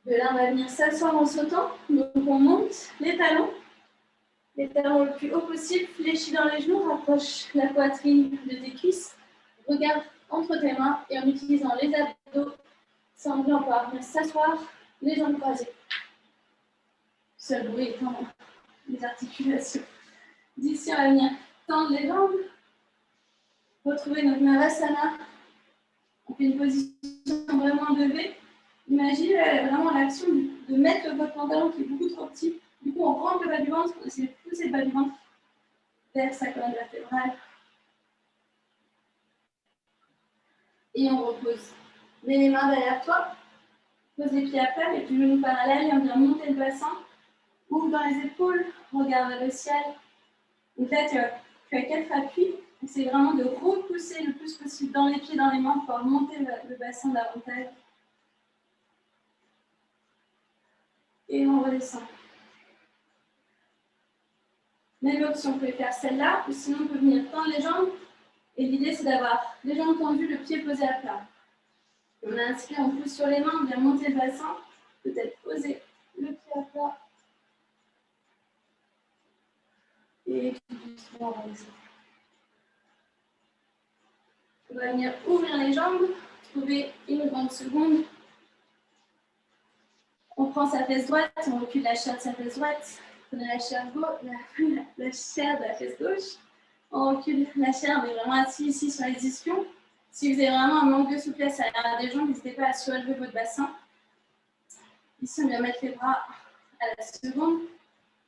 De là, on va venir s'asseoir en sautant. Donc, on monte les talons le plus haut possible, fléchis dans les genoux, rapproche la poitrine de tes cuisses, regarde entre tes mains et en utilisant les abdos, semblant on va venir s'asseoir, les jambes croisées. Seul bruit étant les articulations. D'ici, on va venir tendre les jambes, retrouver notre Navasana. On fait une position vraiment de V. Imaginez vraiment l'action de mettre votre pantalon qui est beaucoup trop petit. Du coup, on rentre le bas du ventre, on essaie de pousser le bas du ventre vers sa colonne vertébrale. Et on repose. Mets les mains derrière toi. Pose les pieds à plat, les genoux parallèles et on vient monter le bassin. Ouvre dans les épaules, regarde vers le ciel. Donc là, tu as 4 appuis. C'est vraiment de repousser le plus possible dans les pieds, dans les mains pour monter le bassin davantage. Et on redescend. Même option, on peut faire celle-là, ou sinon on peut venir tendre les jambes. Et l'idée, c'est d'avoir les jambes tendues, le pied posé à plat. On inspire, on pousse sur les mains, on vient monter le bassin. Peut-être poser le pied à plat. Et tout doucement, on redescend. On va venir ouvrir les jambes, trouver une grande seconde. On prend sa fesse droite, on recule la chair de sa fesse droite. Prenez la chair de la fesse gauche. On recule la chair, on est vraiment assis ici sur les ischions. Si vous avez vraiment un manque de souplesse à l'arrière des jambes, n'hésitez pas à soulever votre bassin. Ici, on vient mettre les bras à la seconde.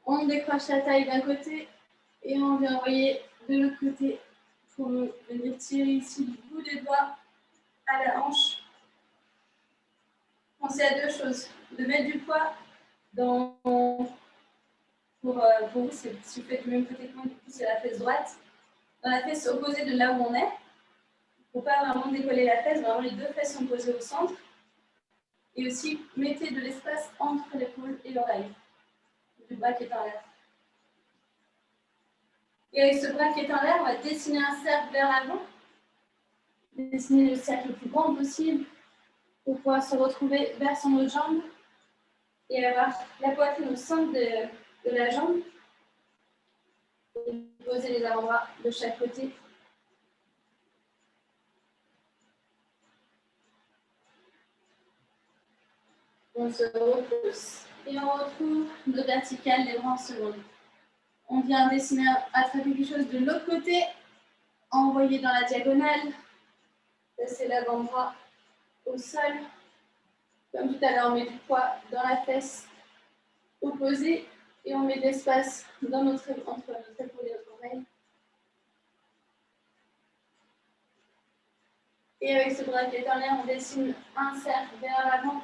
On décroche la taille d'un côté et on vient envoyer de l'autre côté pour venir tirer ici du bout des doigts à la hanche. Pensez à deux choses. De mettre du poids dans... Pour vous, si vous faites du même côté que moi, du coup, c'est la fesse droite. Dans la fesse opposée de là où on est. Il ne faut pas vraiment décoller la fesse, vraiment les deux fesses sont posées au centre. Et aussi, mettez de l'espace entre l'épaule et l'oreille. Du bras qui est en l'air. Et avec ce bras qui est en l'air, on va dessiner un cercle vers l'avant. Dessiner le cercle le plus grand possible pour pouvoir se retrouver vers son autre jambe et avoir la poitrine au centre de la jambe. Et poser les avant-bras de chaque côté. On se repousse et on retrouve nos verticales, les bras en seconde. On vient dessiner, attraper quelque chose de l'autre côté, envoyer dans la diagonale, placer l'avant-bras au sol. Comme tout à l'heure, on met du poids dans la fesse opposée et on met de l'espace entre notre épaule et notre oreille. Et avec ce bras qui est en l'air, on dessine un cercle vers l'avant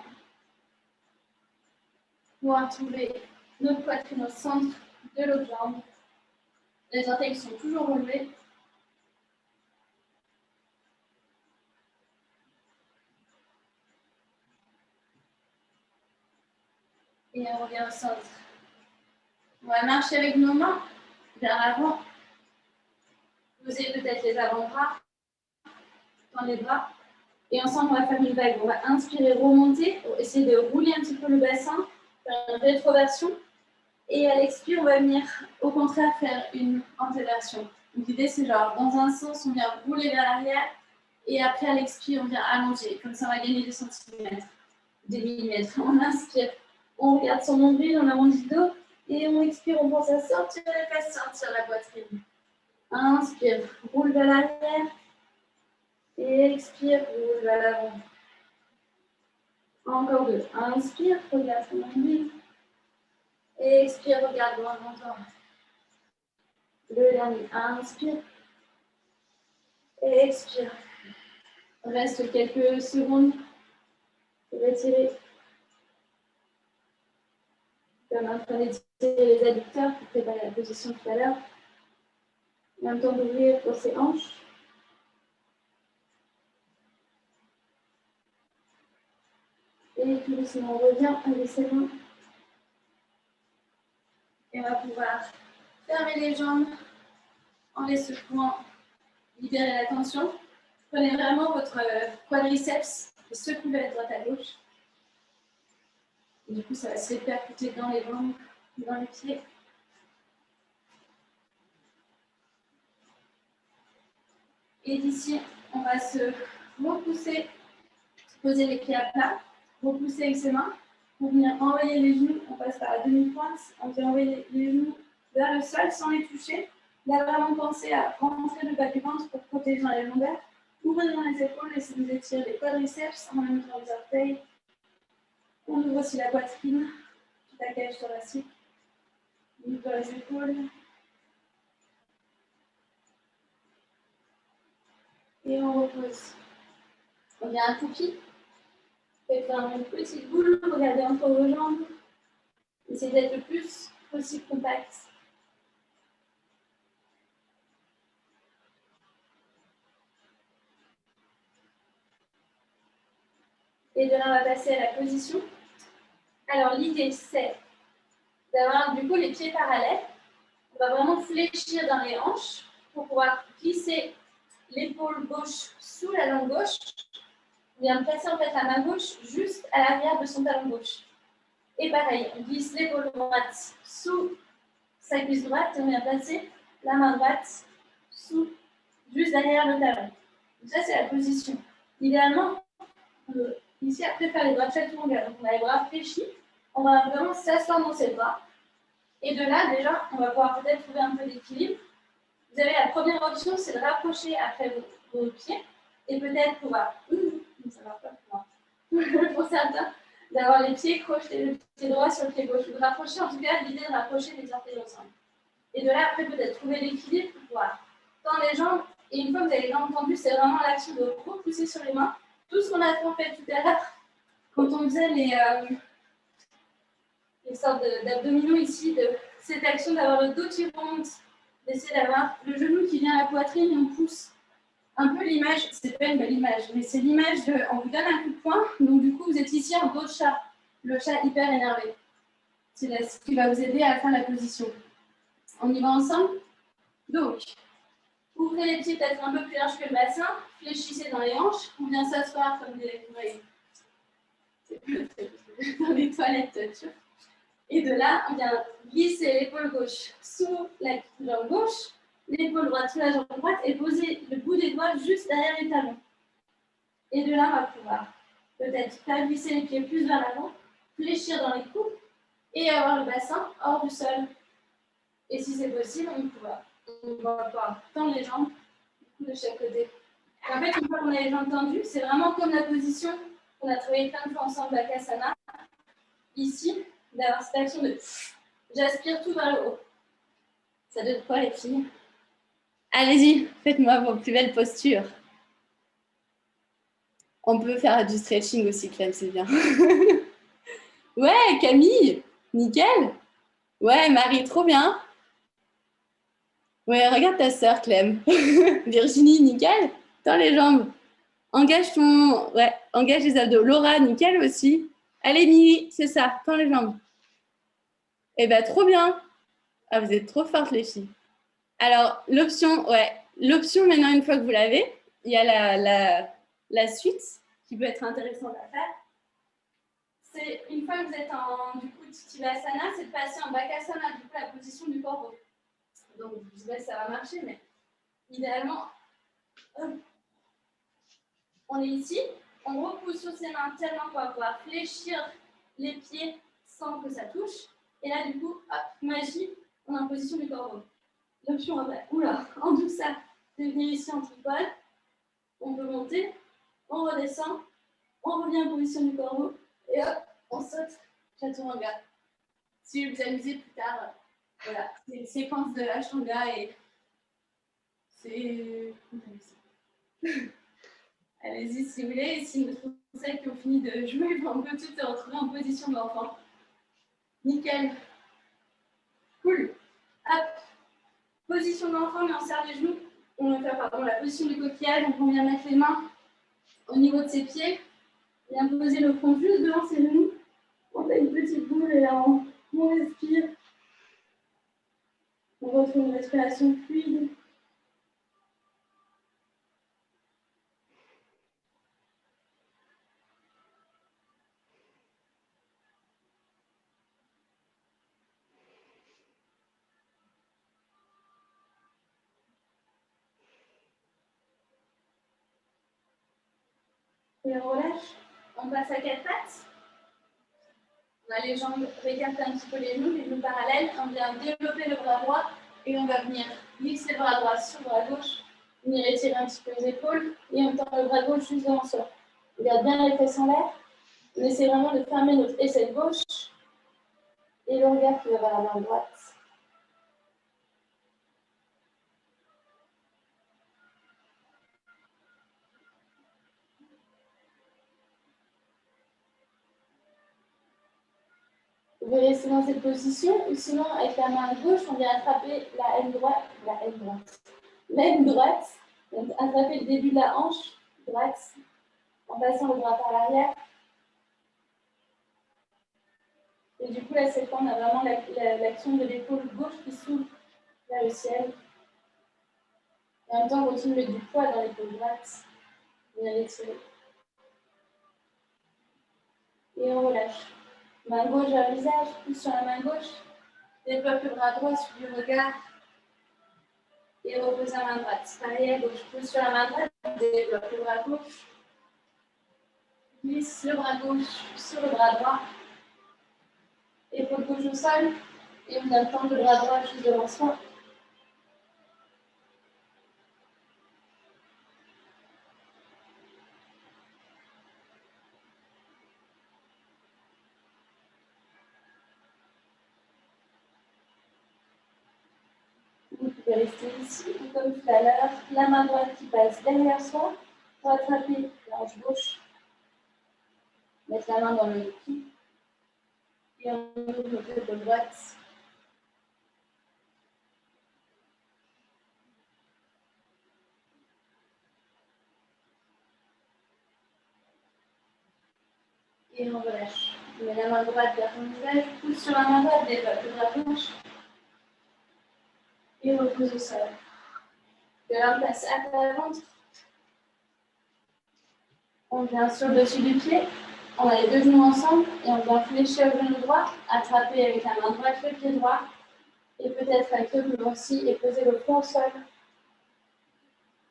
pour retrouver notre poitrine au centre de l'autre jambe. Les orteils sont toujours relevés. Et on revient au centre. On va marcher avec nos mains vers l'avant. Posez peut-être les avant-bras, dans les bras. Et ensemble, on va faire une vague. On va inspirer, remonter, pour essayer de rouler un petit peu le bassin, faire une rétroversion. Et à l'expire, on va venir au contraire faire une antéversion. Donc l'idée, c'est genre, dans un sens, on vient rouler vers l'arrière. Et après, à l'expire, on vient allonger. Comme ça, on va gagner des centimètres, des millimètres. On inspire, on regarde son nombril, on arrondit le dos. Et on expire, on pense à sortir les fesses, sortir la poitrine. Inspire, roule vers l'arrière. Et expire, roule vers l'avant. Encore deux. Inspire, regarde son nombril. Et expire, regarde loin devant toi. Le dernier, inspire. Et expire. Reste quelques secondes. Retirez. Comme en train d'étirer les adducteurs pour préparer la position tout à l'heure. En même temps d'ouvrir pour ses hanches. Et tout doucement, on revient avec ses mains. Et on va pouvoir fermer les jambes en les secouant, libérer la tension. Prenez vraiment votre quadriceps et secouez à droite à gauche. Et du coup, ça va se répercuter dans les jambes, dans les pieds. Et d'ici, on va se repousser, poser les pieds à plat, repousser avec ses mains. Pour venir envoyer les genoux, on passe par la demi-pointe, on vient envoyer les genoux vers le sol sans les toucher. Là, vraiment penser à rentrer le bas du ventre pour protéger les lombaires. Ouvrez dans les épaules, laissez vous étirer les quadriceps en même temps les orteils. On ouvre aussi la poitrine, toute la cage thoracique. On ouvre les épaules. Et on repose. On vient accroupi. Faites une petite boule, regardez entre vos jambes. Essayez d'être le plus possible compact. Et de là, on va passer à la position. Alors, l'idée, c'est d'avoir du coup les pieds parallèles. On va vraiment fléchir dans les hanches pour pouvoir glisser l'épaule gauche sous la langue gauche. On vient placer en fait la main gauche juste à l'arrière de son talon gauche. Et pareil, on glisse l'épaule droite sous sa cuisse droite et on vient placer la main droite sous, juste derrière le talon. Donc ça, c'est la position. Idéalement, on peut ici après faire les bras de chaque longueur. Donc on a les bras fléchis, on va vraiment s'asseoir dans ses bras. Et de là, déjà, on va pouvoir peut-être trouver un peu d'équilibre. Vous avez la première option, c'est de rapprocher après vos pieds et peut-être pouvoir, ça va pas pour moi, pour certains, d'avoir les pieds crochetés, le pied droit sur le pied gauche, ou de rapprocher, en tout cas, l'idée de rapprocher les orteils ensemble. Et de là, après, peut-être trouver l'équilibre pour pouvoir tendre les jambes. Et une fois que vous avez les jambes tendues, c'est vraiment l'action de repousser sur les mains. Tout ce qu'on a fait tout à l'heure, quand on faisait les sortes d'abdominaux ici, de cette action d'avoir le dos qui remonte, d'essayer d'avoir le genou qui vient à la poitrine et on pousse. Un peu l'image, c'est pas une belle image, mais c'est l'image de, on vous donne un coup de poing, donc du coup vous êtes ici en dos de chat, le chat hyper énervé. C'est ce qui va vous aider à faire la position. On y va ensemble. Donc, ouvrez les pieds peut-être un peu plus large que le bassin, fléchissez dans les hanches, on vient s'asseoir comme des dans les toilettes turques. Et de là, on vient glisser l'épaule gauche sous la jambe gauche, l'épaule droite sous la jambe droite et poser le bout des doigts juste derrière les talons. Et de là, on va pouvoir peut-être faire glisser les pieds plus vers l'avant, fléchir dans les coudes et avoir le bassin hors du sol. Et si c'est possible, on va pouvoir tendre les jambes de chaque côté. Et en fait, une fois qu'on a les jambes tendues, c'est vraiment comme la position qu'on a travaillé plein de fois ensemble à Bakasana. Ici, d'avoir cette action de j'aspire tout vers le haut. Ça donne quoi les filles? Allez-y, faites-moi vos plus belles postures. On peut faire du stretching aussi, Clem, c'est bien. Ouais, Camille, nickel. Ouais, Marie, trop bien. Ouais, regarde ta sœur, Clem. Virginie, nickel. Tends les jambes. Engage les abdos. Laura, nickel aussi. Allez, Mimi, c'est ça, tends les jambes. Eh ben, trop bien. Ah, vous êtes trop fortes, les filles. Alors, l'option maintenant, une fois que vous l'avez, il y a la suite qui peut être intéressante à faire. C'est une fois que vous êtes en Tittivasana, c'est de passer en Bakasana, du coup, la position du corbeau. Donc, je ne sais pas si ça va marcher, mais idéalement, on est ici, on repousse sur ses mains tellement qu'on va pouvoir fléchir les pieds sans que ça touche. Et là, du coup, hop, magie, on est en position du corbeau. L'option en douceur, de venir ici en tripode. On peut monter, on redescend, on revient en position du corbeau et hop, on saute chaturanga. Si vous vous amusez plus tard, voilà, c'est une séquence de Ashtanga et C'est... Allez-y si vous voulez. Et si notre conseil qui ont fini de jouer, on peut toutes se retrouver en position de l'enfant. Nickel. Cool. Hop. Position de l'enfant, mais on serre les genoux. On va faire la position du coquillage. Donc on vient mettre les mains au niveau de ses pieds. Bien poser le front juste devant ses genoux. On fait une petite boule et là on respire. On retrouve une respiration fluide. Et on relâche. On passe à quatre pattes. On a les jambes récartées un petit peu les genoux parallèles. On vient développer le bras droit et on va venir glisser le bras droit sur le bras gauche. Venir étirer un petit peu les épaules et on tend le bras gauche juste devant soi. On garde bien les fesses en l'air. On essaie vraiment de fermer notre aisselle gauche et le regard qui va vers la main droite. Vous pouvez rester dans cette position, ou sinon, avec la main gauche, on vient attraper la aile droite, l'aile droite, donc attraper le début de la hanche droite, en passant le bras par l'arrière. Et du coup, là, cette fois, on a vraiment l'action de l'épaule gauche qui s'ouvre vers le ciel. Et en même temps, on continue de mettre du poids dans l'épaule droite. Bien l'étirer. Et on relâche. Main gauche vers le visage, pousse sur la main gauche. Développe le bras droit, suivi le regard. Et repose la main droite. Pareil à gauche, pousse sur la main droite. Développe le bras gauche. Glisse le bras gauche sur le bras droit. Épaule gauche au sol. Et on vient tendre le bras droit juste devant soi. Vous pouvez rester ici, comme tout à l'heure, la main droite qui passe derrière soi pour attraper la hanche gauche. Mettre la main dans le cul. Et on ouvre notre épaule droite. Et on relâche. On met la main droite vers ton visage, pousse sur la main droite, développe le bras gauche. Et repose au sol. De là, on passe à ta ventre. On vient sur le dessus du pied. On a les deux genoux ensemble et on vient fléchir le genou droit, attraper avec la main droite le pied droit. Et peut-être avec le genou aussi et poser le front au sol.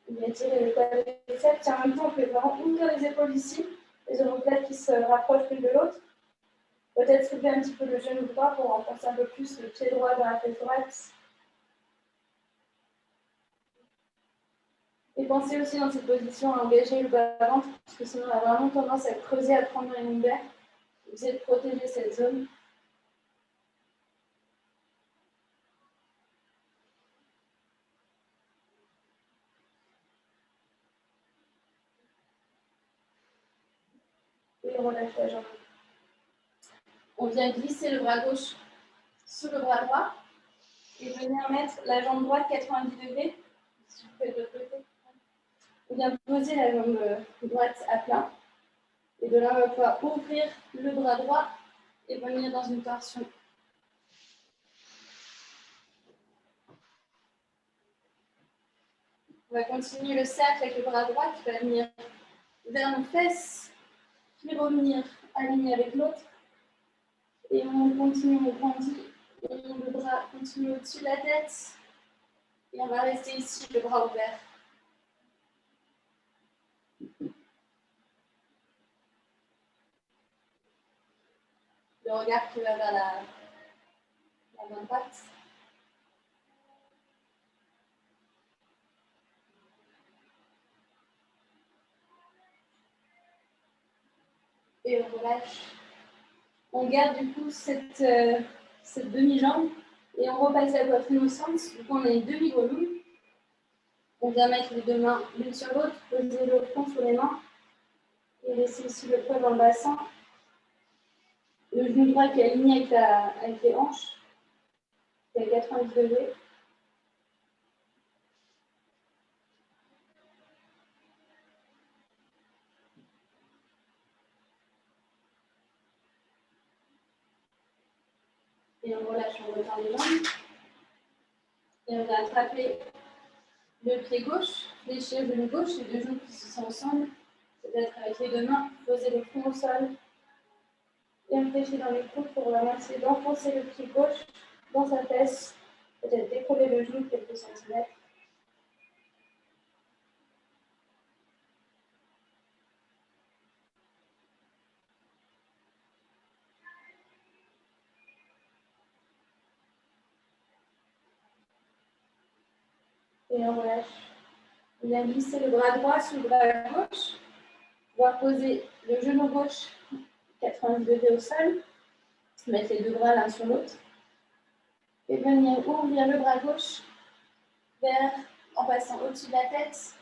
Et étirer le quadriceps. En même temps, on peut vraiment ouvrir les épaules ici. Les omoplates qui se rapprochent l'une de l'autre. Peut-être soulever un petit peu le genou droit pour renforcer un peu plus le pied droit dans la fesse droite. Et pensez aussi dans cette position à engager le bas-ventre, parce que sinon on a vraiment tendance à creuser, à prendre une lombaire. Essayez de protéger cette zone. Et on relâche la jambe. On vient glisser le bras gauche sur le bras droit et venir mettre la jambe droite 90 degrés. Si vous faites de l'autre côté. On vient poser la jambe droite à plat. Et de là, on va pouvoir ouvrir le bras droit et venir dans une torsion. On va continuer le cercle avec le bras droit qui va venir vers nos fesses, puis revenir aligné avec l'autre. Et on continue, on grandit. Et le bras continue au-dessus de la tête. Et on va rester ici, le bras ouvert. Le regard qui va vers la main droite. Et on relâche. On garde du coup cette demi-jambe et on repasse la poitrine au centre. Du coup, on a une demi-grenouille. On On vient mettre les deux mains l'une sur l'autre, poser le front sur les mains et laisser ici le poids dans le bassin. Le genou droit qui est aligné avec les hanches, qui est à 90 degrés. Et on relâche, on retend les jambes. Et on va attraper le pied gauche, fléchir le genou gauche, les deux genoux qui se sont ensemble. C'est-à-dire avec les deux mains, poser le front au sol. Et on fléchit dans les coudes pour vraiment essayer d'enfoncer le pied gauche dans sa fesse. Peut-être décoller le genou quelques centimètres. Et on relâche. On vient glisser le bras droit sur le bras gauche. On va poser le genou gauche 90 degrés au sol. Mettre les deux bras l'un sur l'autre. Et venir ouvrir le bras gauche en passant au-dessus de la tête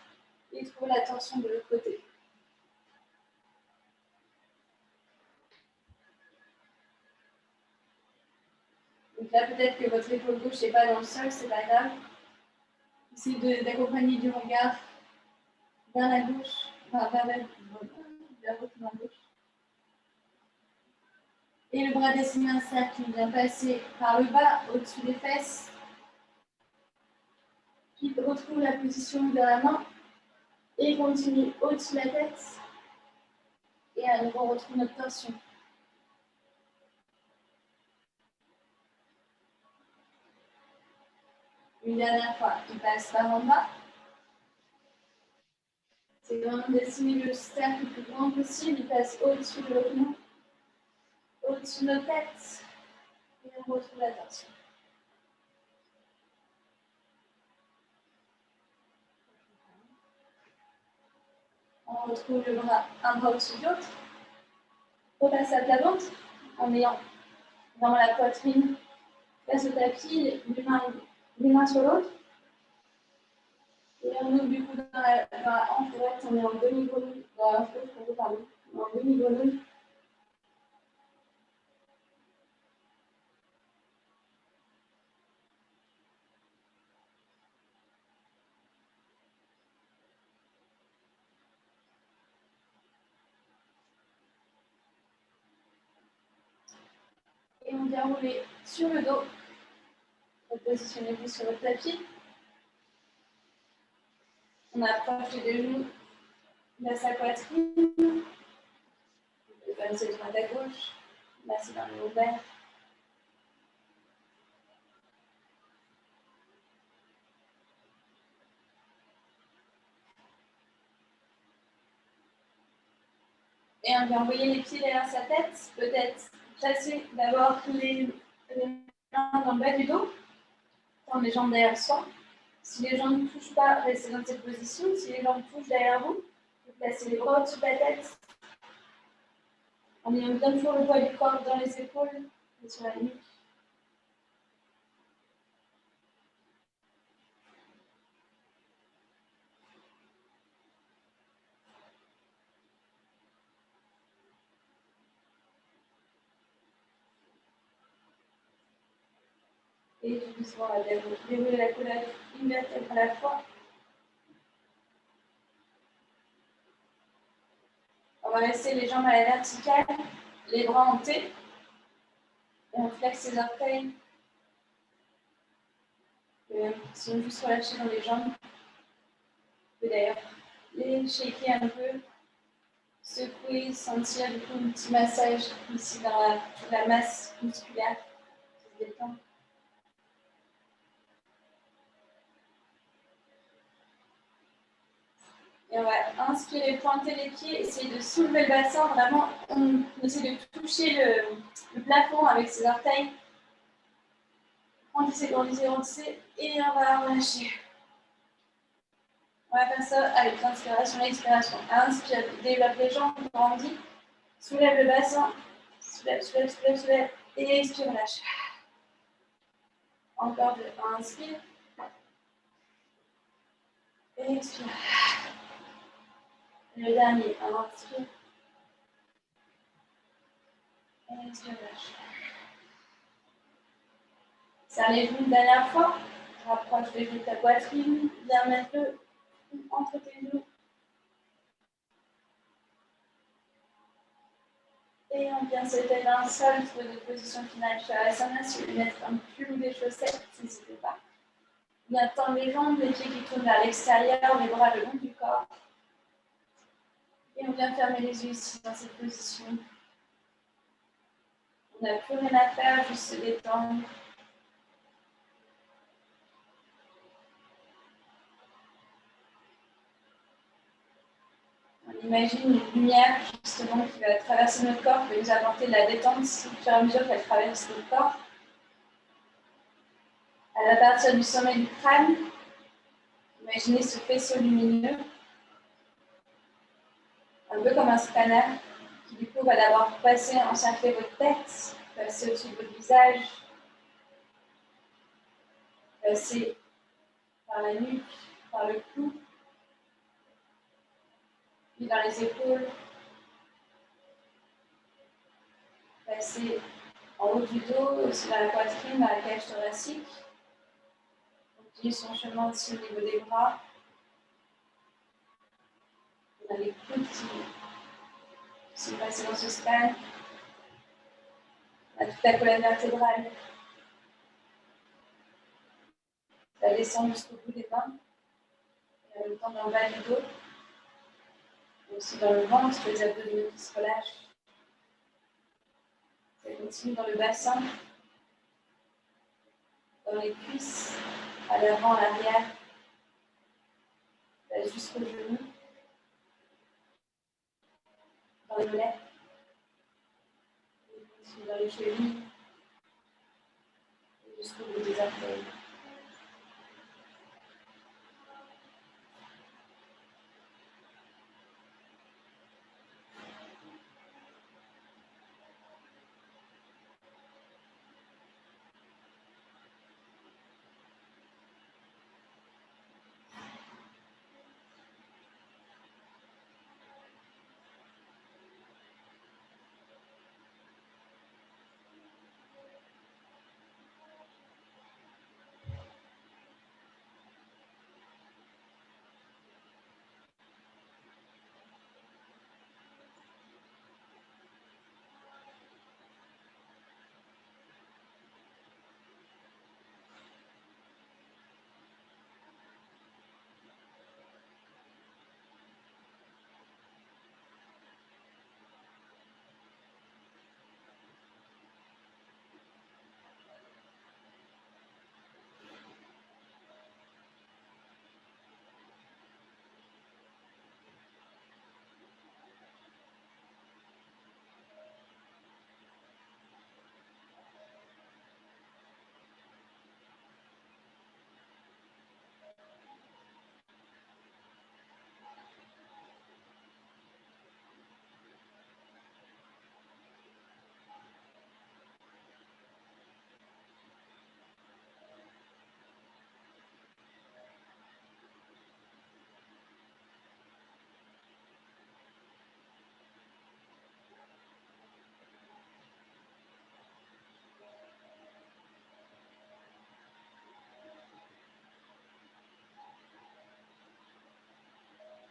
et trouver la tension de l'autre côté. Donc là, peut-être que votre épaule gauche n'est pas dans le sol, c'est pas grave. Essayez d'accompagner du regard vers la gauche, enfin vers votre main gauche. Et le bras dessiné un cercle qui vient passer par le bas, au-dessus des fesses. Puis retrouve la position de la main et continue au-dessus de la tête. Et à nouveau, on retrouve notre torsion. Une dernière fois, il passe par en bas. C'est vraiment dessiner le cercle le plus grand possible. Il passe au-dessus de notre main, au-dessus de nos têtes. Et on retrouve la torsion. On retrouve le bras, un bras au-dessus de l'autre. On passe à plat ventre en ayant vraiment la poitrine face au tapis, les mains sur l'autre. Et on ouvre du coup dans la hanche droite, on est en demi-grenouille, dans la hanche gauche, pardon, en demi-grenouille. Et on vient rouler sur le dos. Positionnez-vous sur votre tapis. On approche les deux genoux de sa poitrine. Vous pouvez passer de droite à gauche. Là, c'est dans le ouvert. Et on vient envoyer les pieds derrière sa tête. Peut-être placer d'abord les mains dans le bas du dos. Tendre les jambes derrière soi. Si les jambes ne touchent pas, restez dans cette position. Si les jambes touchent derrière vous, vous placez les bras au-dessus de la tête. En ayant bien toujours le poids du corps dans les épaules et sur la nuque. Et tout doucement, on va dérouler la colonne une vertèbre à la fois. On va rester les jambes à la verticale, les bras en T. Et on flexe les orteils. Si on juste relâcher dans les jambes, on peut d'ailleurs les shaker un peu, secouer, sentir du coup un petit massage ici dans la masse musculaire qui se détend. Et on va inspirer, pointer les pieds, essayer de soulever le bassin. Vraiment, on essaie de toucher le plafond avec ses orteils. Grandissez, grandissez, grandissez. Et on va relâcher. On va faire ça avec l'inspiration et l'expiration. Inspire, développe les jambes, grandis. Soulève le bassin. Soulève, soulève, soulève, soulève. Et expire, relâche. Encore deux. Inspire. Et Et expire. Et le dernier, on inspire. Et expire, lâche. Serre les genoux une dernière fois. Rapproche les genoux de ta poitrine. Viens mettre le entre tes genoux. Et on vient s'étaler dans le sol, trouver des positions finales chez Asana. Si vous voulez mettre un pull ou des chaussettes, n'hésitez pas. On attend les jambes, les pieds qui tournent vers l'extérieur, les bras le long du corps. Et on vient fermer les yeux ici dans cette position. On n'a plus rien à faire, juste se détendre. On imagine une lumière justement qui va traverser notre corps, qui va nous apporter de la détente au fur et à mesure qu'elle traverse notre corps. Elle va partir du sommet du crâne. Imaginez ce faisceau lumineux, un peu comme un scanner, qui du coup va d'abord passer, encercler votre tête, passer au-dessus de votre visage, passer par la nuque, par le cou, puis dans les épaules, passer en haut du dos, aussi dans la poitrine, dans la cage thoracique. Continue son chemin aussi au niveau des bras. On a les coudes qui sont passés dans ce scan. On a toute la colonne vertébrale. Ça descend jusqu'au bout des mains. Et en même temps dans le bas du dos. Et aussi dans le ventre, les abdominaux qui se relâchent. Ça continue dans le bassin, dans les cuisses, à l'avant, à l'arrière, jusqu'aux genoux, dans les mollets, dans les chevilles, jusqu'au bout des orteils.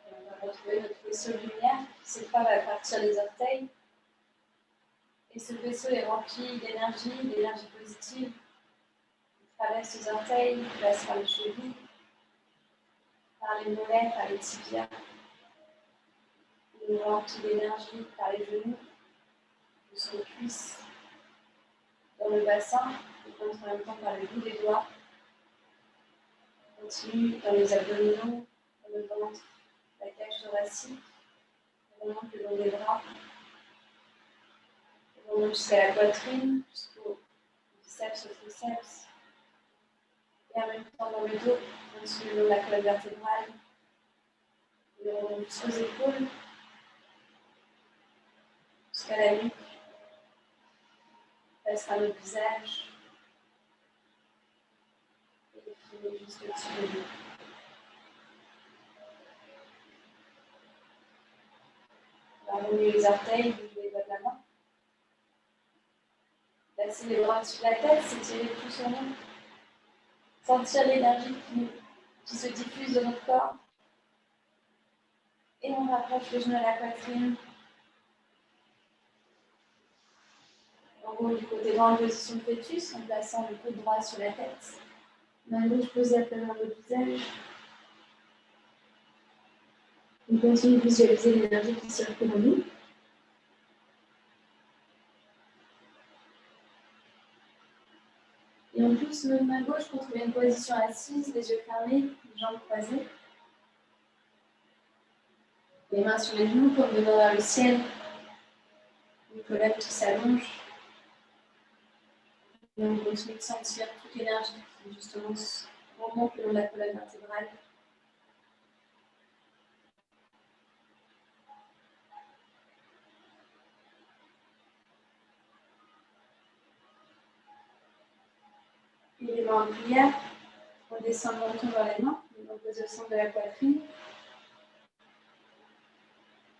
On va retrouver notre faisceau de lumière qui s'éprave à partir des orteils. Et ce vaisseau est rempli d'énergie positive. Il traverse les orteils, il passe par les chevilles, par les mollets, par les tibias. Il nous remplit d'énergie par les genoux, jusqu'aux cuisses, dans le bassin, et passe en même temps par le bout des doigts. On continue dans les abdominaux, dans le ventre, la cage thoracique, on remonte le long des bras, on remonte jusqu'à la poitrine, jusqu'au biceps, au triceps. Et en même temps dans le dos, on continue le long de la colonne vertébrale, et on remonte jusqu'aux épaules, jusqu'à la nuque, on passe par le visage, et finit juste au-dessus de nous. remuer les orteils, bouger les doigts de la main. Placer les bras sur la tête, s'étirer tout sur nous. Sentir l'énergie qui se diffuse de notre corps. Et on rapproche le genou à la poitrine. En haut du côté droit en position de fœtus, en plaçant le coude droit sur la tête. Main gauche posée à plat dans le visage. On continue de visualiser l'énergie qui circule en nous. Et on pousse notre main gauche pour trouver une position assise, les yeux fermés, les jambes croisées. Les mains sur les genoux pour venir vers le ciel. Les colonnes qui s'allongent. Et on continue de sentir toute l'énergie qui justement remonte le long de la colonne vertébrale. Et les mains en prière. On descend le menton vers les mains. On pose au centre de la poitrine.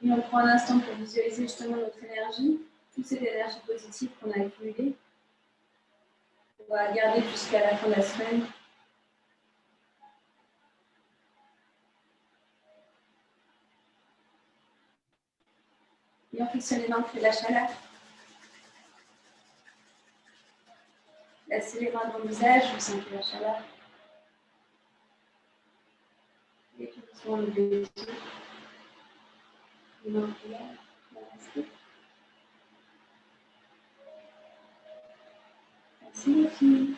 Et on prend un instant pour visualiser justement notre énergie, toute cette énergie positive qu'on a accumulée. On va garder jusqu'à la fin de la semaine. Et on fixe les mains, on fait de la chaleur. Placez les mains dans le visage, vous sentez la chaleur. Et tout doucement, levez les yeux. Les mains en prière. Merci les filles.